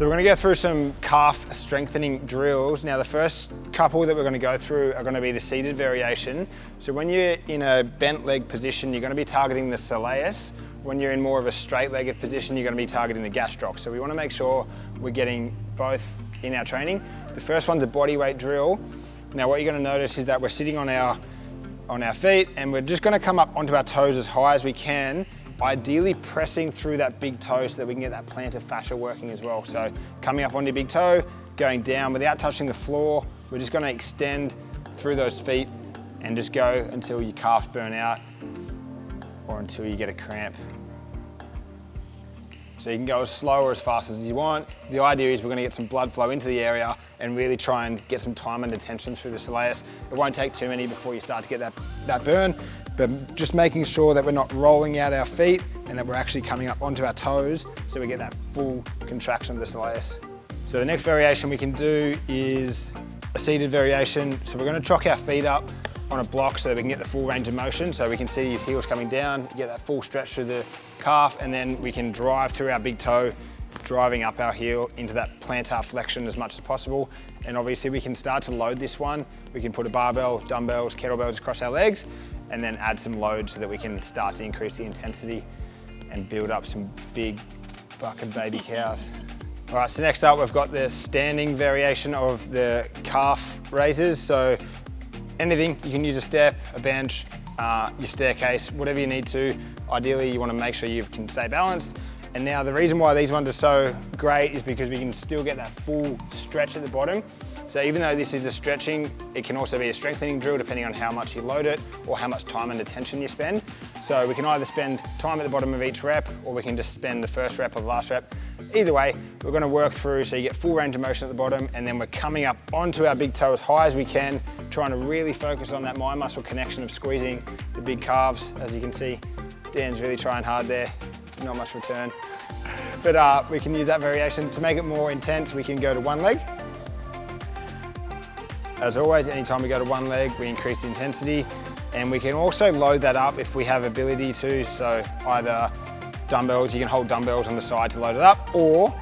So we're going to go through some calf strengthening drills. Now the first couple that we're going to go through are going to be the seated variation. So when you're in a bent leg position, you're going to be targeting the soleus. When you're in more of a straight-legged position, you're going to be targeting the gastroc. So we want to make sure we're getting both in our training. The first one's a body weight drill. Now what you're going to notice is that we're sitting on our feet and we're just going to come up onto our toes as high as we can, ideally pressing through that big toe so that we can get that plantar fascia working as well. So coming up onto your big toe, going down without touching the floor, we're just going to extend through those feet and just go until your calves burn out or until you get a cramp. So you can go as slow or as fast as you want. The idea is we're going to get some blood flow into the area and really try and get some time and attention through the soleus. It won't take too many before you start to get that burn, but just making sure that we're not rolling out our feet and that we're actually coming up onto our toes so we get that full contraction of the soleus. So the next variation we can do is a seated variation. So we're going to chock our feet up on a block so that we can get the full range of motion. So we can see his heels coming down, get that full stretch through the calf, and then we can drive through our big toe, driving up our heel into that plantar flexion as much as possible. And obviously we can start to load this one. We can put a barbell, dumbbells, kettlebells across our legs, and then add some load so that we can start to increase the intensity and build up some big bucket baby cows. All right, so next up we've got the standing variation of the calf raises. So anything, you can use a step, a bench, your staircase, whatever you need to. Ideally, you want to make sure you can stay balanced. And now the reason why these ones are so great is because we can still get that full stretch at the bottom. So even though this is a stretching, it can also be a strengthening drill depending on how much you load it or how much time and attention you spend. So we can either spend time at the bottom of each rep or we can just spend the first rep or the last rep. Either way, we're going to work through so you get full range of motion at the bottom, and then we're coming up onto our big toe as high as we can, trying to really focus on that mind muscle connection of squeezing the big calves. As you can see, Dan's really trying hard there, not much return. But we can use that variation. To make it more intense, we can go to one leg. As always, anytime we go to one leg, we increase the intensity, and we can also load that up if we have ability to. So either dumbbells, you can hold dumbbells on the side to load it up, or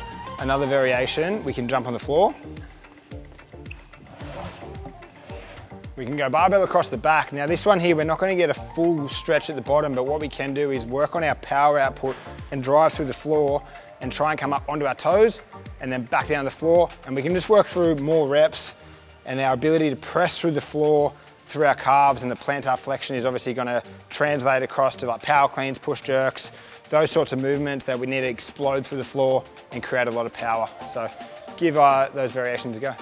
another variation, we can jump on the floor. We can go barbell across the back. Now this one here, we're not going to get a full stretch at the bottom, but what we can do is work on our power output and drive through the floor and try and come up onto our toes and then back down the floor. And we can just work through more reps, and our ability to press through the floor through our calves and the plantar flexion is obviously going to translate across to like power cleans, push jerks, those sorts of movements that we need to explode through the floor and create a lot of power. So give those variations a go.